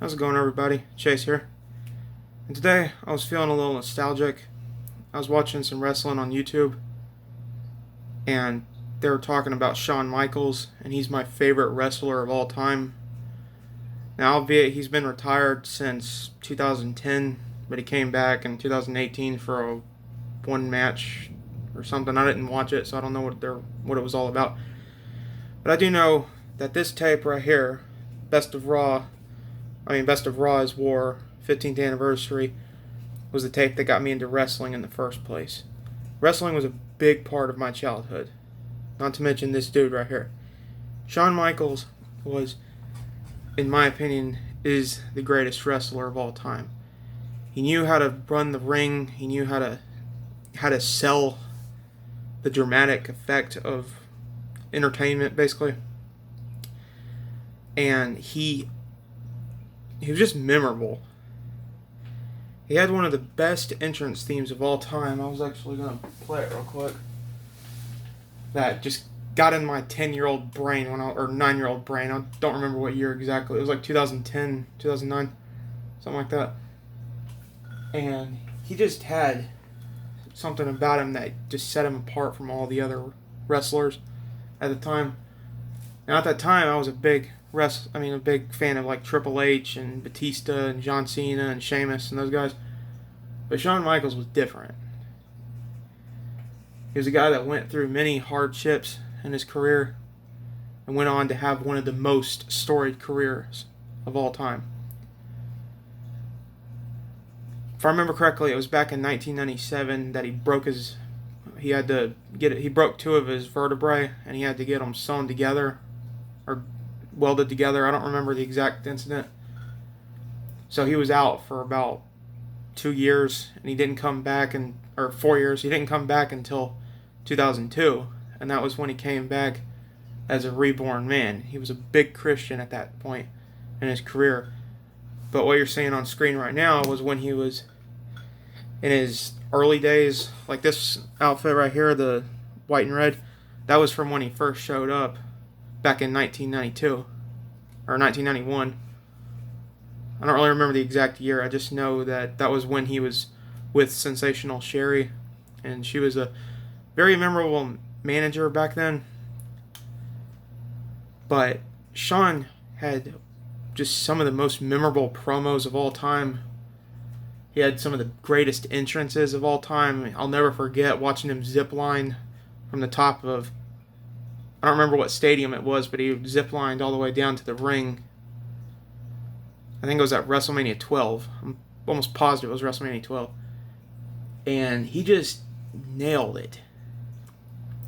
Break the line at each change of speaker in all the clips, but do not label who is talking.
How's it going, everybody? Chase here. And today I was feeling a little nostalgic. I was watching some wrestling on YouTube, and they were talking about Shawn Michaels, and he's my favorite wrestler of all time. Now, albeit he's been retired since 2010, but he came back in 2018 for a one match or something. I didn't watch it, so I don't know what it was all about. But I do know that this tape right here, Best of Raw is War 15th anniversary, was the tape that got me into wrestling in the first place. Wrestling was a big part of my childhood. Not to mention this dude right here. Shawn Michaels was, in my opinion, is the greatest wrestler of all time. He knew how to run the ring. He knew how to sell the dramatic effect of entertainment, basically. And he was just memorable. He had one of the best entrance themes of all time. I was actually going to play it real quick. That just got in my 10-year-old brain, or 9-year-old brain. I don't remember what year exactly. It was like 2010, 2009, something like that. And he just had something about him that just set him apart from all the other wrestlers at the time. Now, at that time, I was a big fan of like Triple H and Batista and John Cena and Sheamus and those guys. But Shawn Michaels was different. He was a guy that went through many hardships in his career and went on to have one of the most storied careers of all time. If I remember correctly, it was back in 1997 that he broke two of his vertebrae, and he had to get them sewn together or welded together. I don't remember the exact incident. So he was out for about 2 years, and he didn't come back, or 4 years. He didn't come back until 2002, and that was when he came back as a reborn man. He was a big Christian at that point in his career. But what you're seeing on screen right now was when he was in his early days, like this outfit right here, the white and red. That was from when he first showed up back in 1992 or 1991. I don't really remember the exact year. I just know that was when he was with Sensational Sherry, and she was a very memorable manager back then. But Shawn had just some of the most memorable promos of all time. He had some of the greatest entrances of all time. I'll never forget watching him zip line from the top of, I don't remember what stadium it was, but he zip-lined all the way down to the ring. I think it was at WrestleMania 12. I'm almost positive it was WrestleMania 12. And he just nailed it.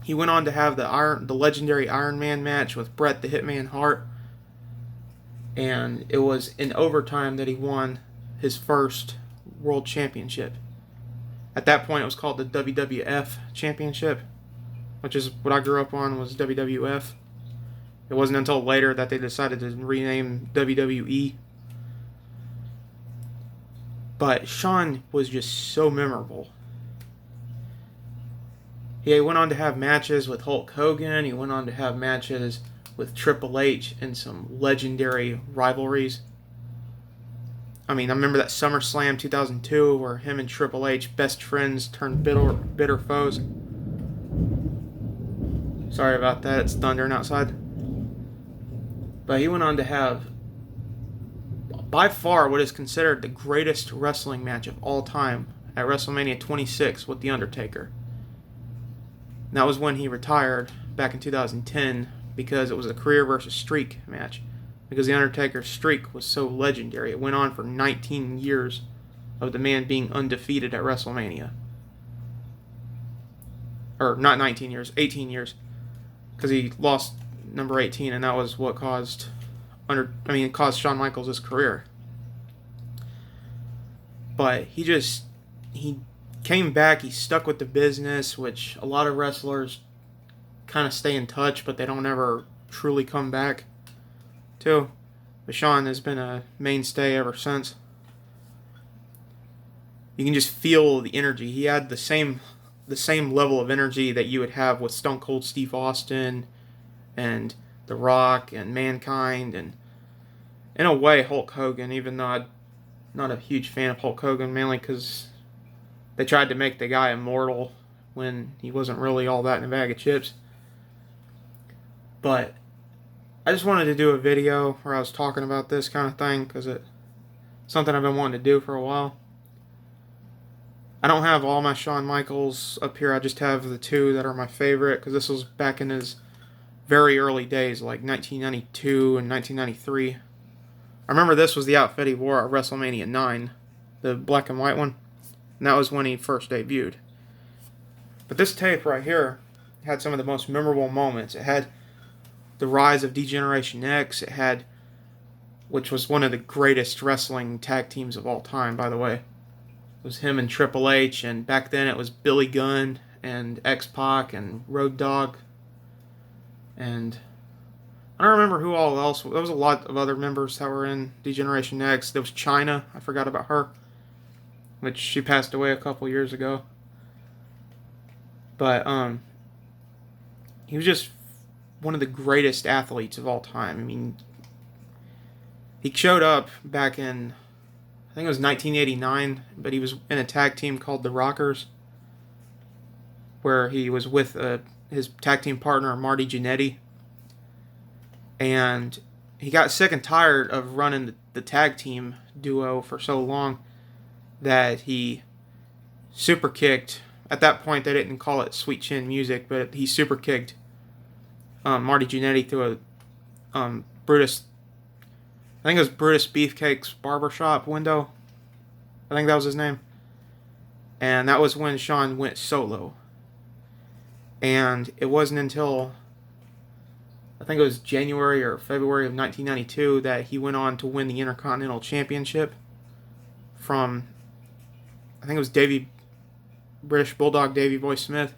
He went on to have the legendary Iron Man match with Bret the Hitman Hart. And it was in overtime that he won his first world championship. At that point, it was called the WWF Championship, which is what I grew up on, was WWF. It wasn't until later that they decided to rename WWE. But Shawn was just so memorable. He went on to have matches with Hulk Hogan. He went on to have matches with Triple H in some legendary rivalries. I remember that SummerSlam 2002 where him and Triple H, best friends turned bitter foes. Sorry about that, it's thundering outside. But he went on to have, by far, what is considered the greatest wrestling match of all time at WrestleMania 26 with The Undertaker. And that was when he retired back in 2010 because it was a career versus streak match. Because The Undertaker's streak was so legendary. It went on for 19 years of the man being undefeated at WrestleMania. Or not 19 years, 18 years. Because he lost number 18, and that was what caused Shawn Michaels' his career. But he came back, he stuck with the business, which a lot of wrestlers kind of stay in touch, but they don't ever truly come back to. But Shawn has been a mainstay ever since. You can just feel the energy. He had the same level of energy that you would have with Stone Cold Steve Austin and The Rock and Mankind, and in a way, Hulk Hogan, even though I'm not a huge fan of Hulk Hogan, mainly because they tried to make the guy immortal when he wasn't really all that in a bag of chips. But I just wanted to do a video where I was talking about this kind of thing because it's something I've been wanting to do for a while. I don't have all my Shawn Michaels up here. I just have the two that are my favorite because this was back in his very early days, like 1992 and 1993. I remember this was the outfit he wore at WrestleMania 9, the black and white one. And that was when he first debuted. But this tape right here had some of the most memorable moments. It had the rise of D-Generation X. It had, which was one of the greatest wrestling tag teams of all time, by the way. It was him and Triple H, and back then it was Billy Gunn and X-Pac and Road Dogg. And I don't remember who all else. There was a lot of other members that were in D-Generation X. There was Chyna. I forgot about her, which she passed away a couple years ago. But he was just one of the greatest athletes of all time. I mean, he showed up back in, I think it was 1989, but he was in a tag team called the Rockers, where he was with his tag team partner, Marty Jannetty. And he got sick and tired of running the tag team duo for so long that he super kicked. At that point, they didn't call it Sweet Chin Music, but he super kicked Marty Jannetty through a Brutus, I think it was Brutus Beefcake's barbershop window. I think that was his name. And that was when Shawn went solo. And it wasn't until, I think it was January or February of 1992 that he went on to win the Intercontinental Championship from, I think it was British Bulldog Davey Boy Smith.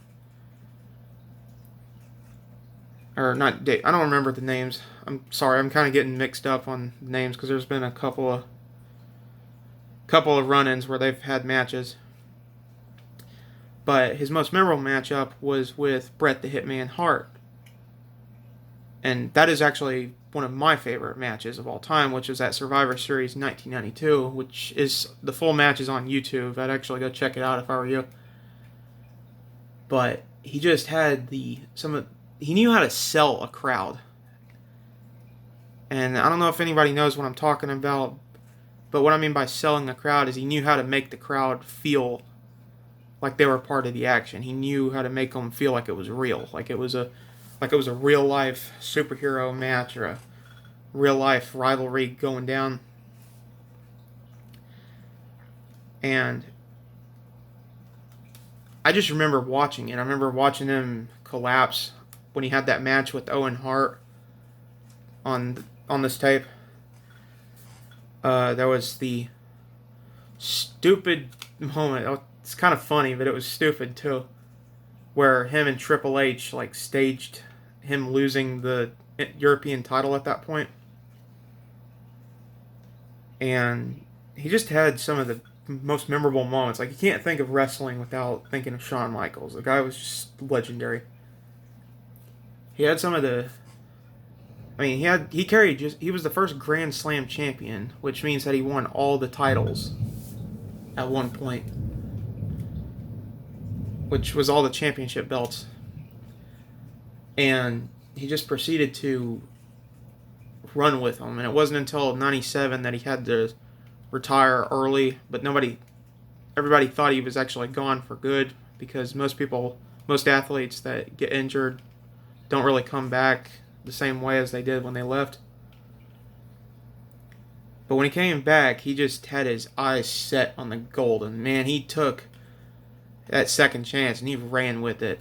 Or not Dave, I don't remember the names. I'm sorry, I'm kind of getting mixed up on names because there's been a couple of run-ins where they've had matches. But his most memorable matchup was with Bret the Hitman Hart. And that is actually one of my favorite matches of all time, which is at Survivor Series 1992, which is, the full match is on YouTube. I'd actually go check it out if I were you. But he just had he knew how to sell a crowd. And I don't know if anybody knows what I'm talking about, but what I mean by selling a crowd is he knew how to make the crowd feel like they were part of the action. He knew how to make them feel like it was real, like it was a real life superhero match or a real life rivalry going down. And I just remember watching it. I remember watching him collapse when he had that match with Owen Hart on this tape. There was the stupid moment. It's kind of funny, but it was stupid too, where him and Triple H staged him losing the European title at that point. And he just had some of the most memorable moments. You can't think of wrestling without thinking of Shawn Michaels. The guy was just legendary. He had some of the, he was the first Grand Slam champion, which means that he won all the titles at one point, which was all the championship belts. And he just proceeded to run with them. And it wasn't until 97 that he had to retire early, but everybody thought he was actually gone for good, because most athletes that get injured don't really come back the same way as they did when they left. But when he came back, he just had his eyes set on the gold, and man, he took that second chance and he ran with it.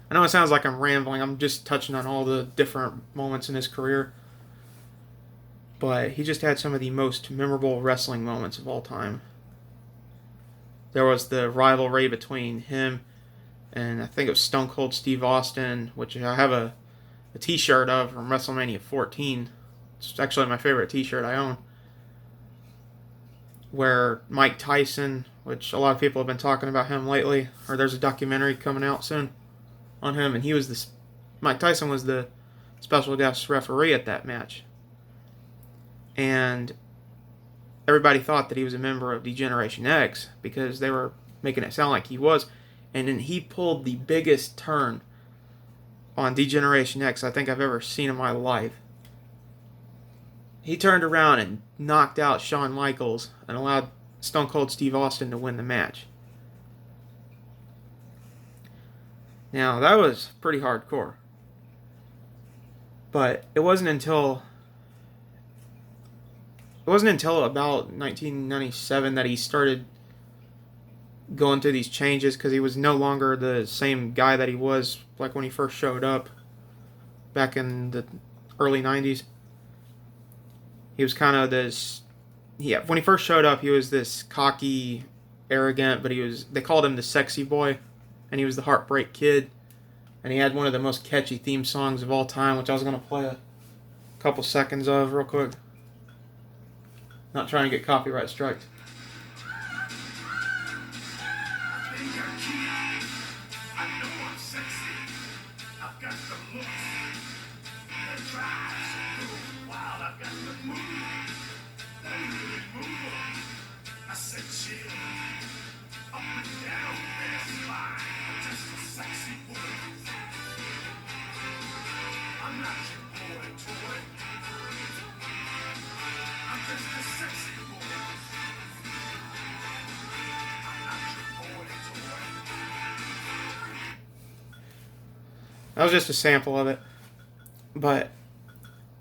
I know it sounds like I'm rambling. I'm just touching on all the different moments in his career. But he just had some of the most memorable wrestling moments of all time. There was the rivalry between him and I think it was Stone Cold Steve Austin, which I have a t-shirt of from WrestleMania 14. It's actually my favorite t-shirt I own. Where Mike Tyson, which a lot of people have been talking about him lately, or there's a documentary coming out soon on him, and Mike Tyson was the special guest referee at that match. and everybody thought that he was a member of D-Generation X because they were making it sound like he was. And then he pulled the biggest turn on D-Generation X I think I've ever seen in my life. He turned around and knocked out Shawn Michaels and allowed Stone Cold Steve Austin to win the match. Now, that was pretty hardcore. But it wasn't until about 1997 that he started going through these changes, because he was no longer the same guy that he was like when he first showed up back in the early 90s. He was kind of this, yeah, when he first showed up, he was this cocky, arrogant, but they called him the sexy boy, and he was the Heartbreak Kid, and he had one of the most catchy theme songs of all time, which I was going to play a couple seconds of real quick. Not trying to get copyright striked. That was just a sample of it. But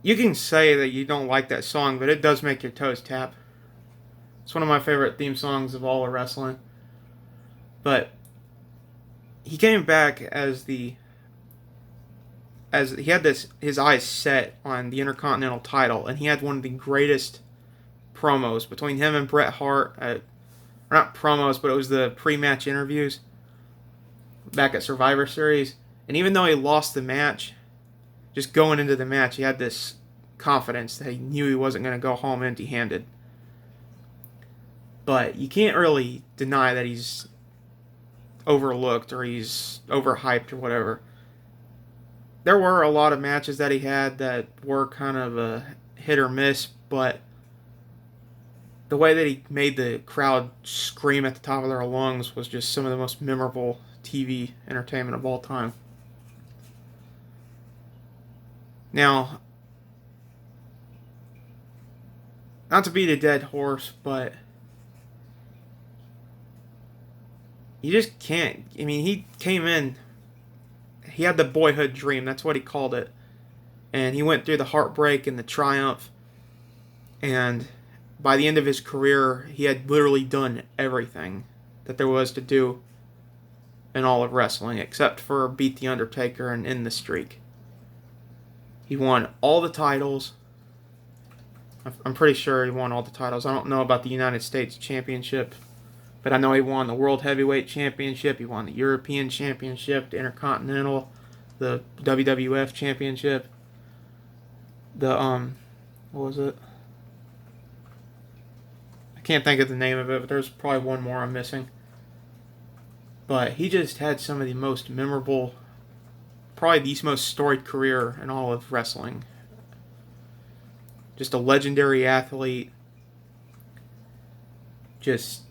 you can say that you don't like that song, but it does make your toes tap. It's one of my favorite theme songs of all of wrestling. But he came back as he had his eyes set on the Intercontinental title, and he had one of the greatest promos between him and Bret Hart. Or not promos, but it was the pre-match interviews back at Survivor Series. And even though he lost the match, just going into the match, he had this confidence that he knew he wasn't going to go home empty-handed. But you can't really deny that he's overlooked or he's overhyped or whatever. There were a lot of matches that he had that were kind of a hit or miss, but the way that he made the crowd scream at the top of their lungs was just some of the most memorable TV entertainment of all time. Now, not to beat a dead horse, but you just can't. I mean, he came in, he had the boyhood dream, that's what he called it. And he went through the heartbreak and the triumph. And by the end of his career, he had literally done everything that there was to do in all of wrestling, except for beat The Undertaker and end the streak. He won all the titles. I'm pretty sure he won all the titles. I don't know about the United States Championship, but I know he won the World Heavyweight Championship. He won the European Championship, the Intercontinental, the WWF Championship. The what was it? I can't think of the name of it, but there's probably one more I'm missing. But he just had some of the most memorable, probably the most storied career in all of wrestling. Just a legendary athlete. Just,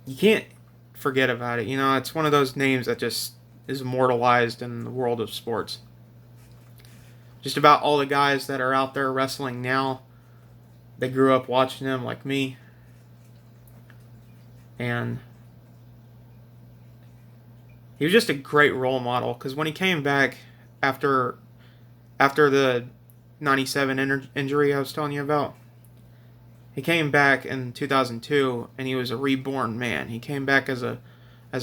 you can't forget about it. You know, it's one of those names that just is immortalized in the world of sports. Just about all the guys that are out there wrestling now, they grew up watching him like me. And he was just a great role model, because when he came back after the 97 injury I was telling you about, he came back in 2002 and he was a reborn man. He came back as a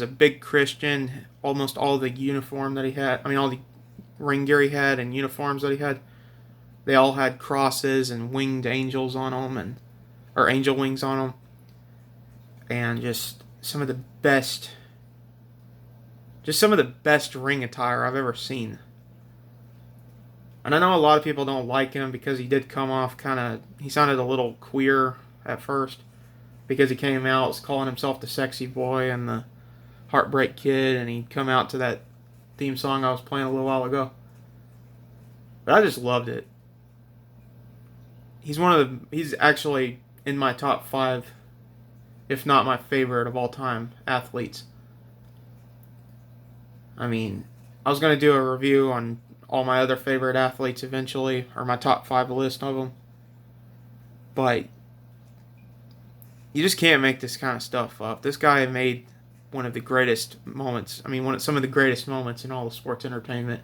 big Christian. Almost all the uniform that he had, all the ring gear he had and uniforms that he had, they all had crosses and winged angels on them, or angel wings on them, and just some of the best ring attire I've ever seen. And I know a lot of people don't like him because he did come off he sounded a little queer at first, because he came out calling himself the sexy boy and the Heartbreak Kid, and he'd come out to that theme song I was playing a little while ago. But I just loved it. he's actually in my top 5, if not my favorite of all time athletes. I mean, I was going to do a review on all my other favorite athletes eventually, or my top 5 list of them. But you just can't make this kind of stuff up. This guy made one of the greatest moments. I mean, some of the greatest moments in all of sports entertainment.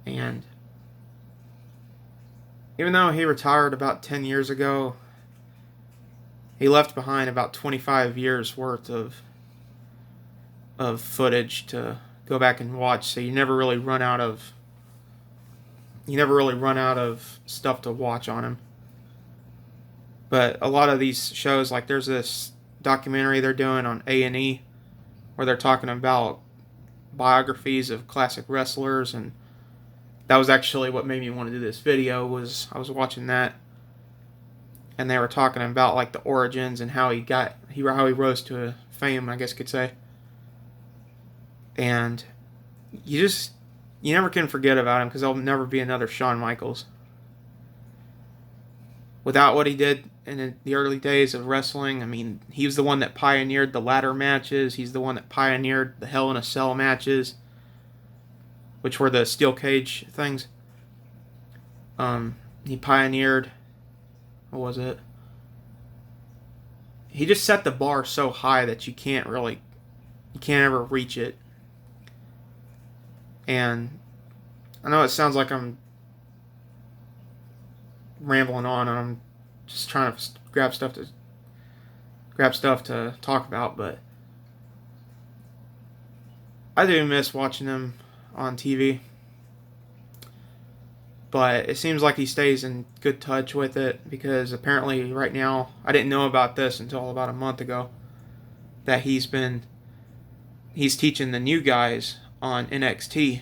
And even though he retired about 10 years ago, he left behind about 25 years worth of footage to go back and watch. So you never really run out of stuff to watch on him. But a lot of these shows, like there's this documentary they're doing on A&E where they're talking about biographies of classic wrestlers, and that was actually what made me want to do this video. Was I was watching that, and they were talking about like the origins and how he rose to fame, I guess you could say. And you never can forget about him, because there'll never be another Shawn Michaels. Without what he did in the early days of wrestling, I mean, he was the one that pioneered the ladder matches. He's the one that pioneered the Hell in a Cell matches, which were the steel cage things. He pioneered, what was it? He just set the bar so high that you can't ever reach it. And I know it sounds like I'm rambling on and I'm just trying to grab stuff to talk about, but I do miss watching him on TV. But it seems like he stays in good touch with it, because apparently right now, I didn't know about this until about a month ago, that he's teaching the new guys on NXT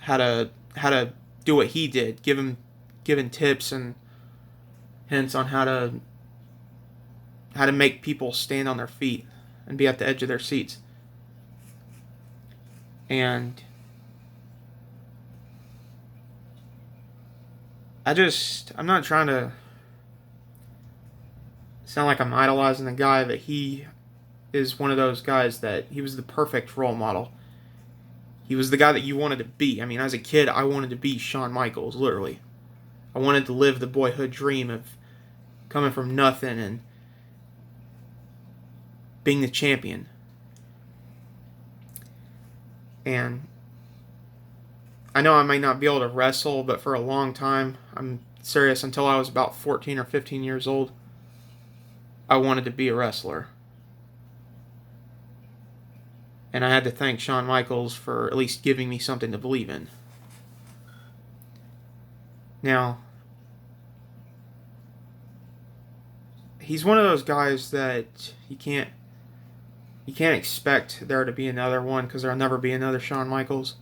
how to do what he did, giving tips and hints on how to make people stand on their feet and be at the edge of their seats. And I'm not trying to sound like I'm idolizing the guy, but he is one of those guys that he was the perfect role model. He was the guy that you wanted to be. I mean, as a kid, I wanted to be Shawn Michaels, literally. I wanted to live the boyhood dream of coming from nothing and being the champion. And I know I might not be able to wrestle, but for a long time, I'm serious, until I was about 14 or 15 years old, I wanted to be a wrestler. And I had to thank Shawn Michaels for at least giving me something to believe in. Now, he's one of those guys that you can't expect there to be another one, because there'll never be another Shawn Michaels.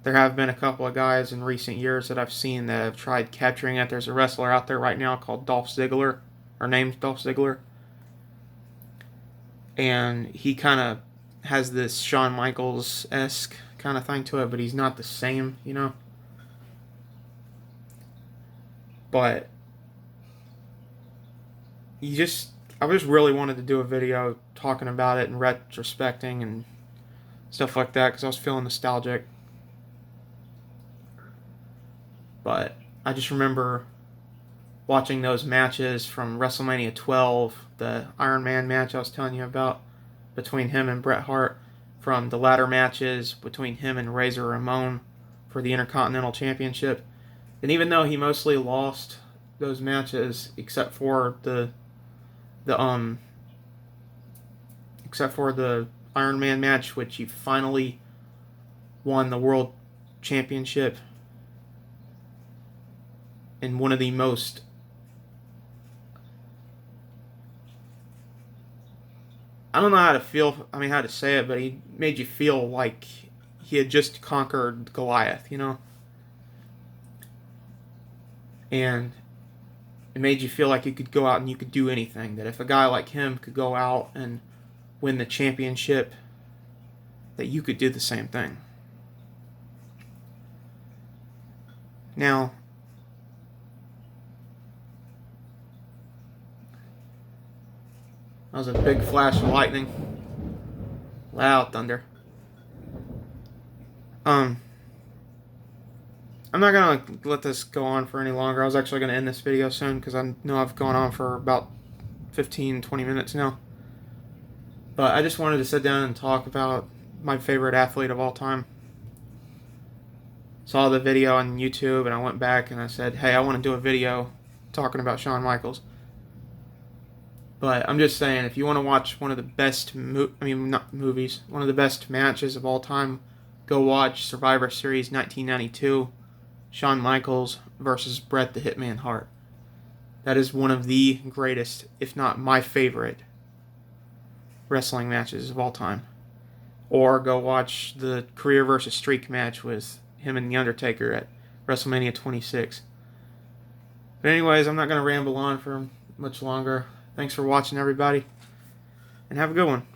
There have been a couple of guys in recent years that I've seen that have tried capturing it. There's a wrestler out there right now called Dolph Ziggler, or named Dolph Ziggler. And he kind of has this Shawn Michaels-esque kind of thing to it, but he's not the same, you know? But I just really wanted to do a video talking about it and retrospecting and stuff like that, because I was feeling nostalgic. But I just remember watching those matches from WrestleMania 12, the Iron Man match I was telling you about, between him and Bret Hart, from the ladder matches between him and Razor Ramon for the Intercontinental Championship. And even though he mostly lost those matches, except for the Iron Man match, which he finally won the World Championship in one of the most I don't know how to say it, but he made you feel like he had just conquered Goliath, you know? And it made you feel like you could go out and you could do anything. That if a guy like him could go out and win the championship, that you could do the same thing. Now, that was a big flash of lightning. Loud thunder. I'm not gonna let this go on for any longer. I was actually gonna end this video soon because I know I've gone on for about 15-20 minutes now. But I just wanted to sit down and talk about my favorite athlete of all time. Saw the video on YouTube and I went back and I said, hey, I want to do a video talking about Shawn Michaels. But I'm just saying, if you want to watch one of the best, not movies, one of the best matches of all time, go watch Survivor Series 1992, Shawn Michaels versus Bret the Hitman Hart. That is one of the greatest, if not my favorite, wrestling matches of all time. Or go watch the career versus streak match with him and The Undertaker at WrestleMania 26. But anyways, I'm not going to ramble on for much longer. Thanks for watching, everybody, and have a good one.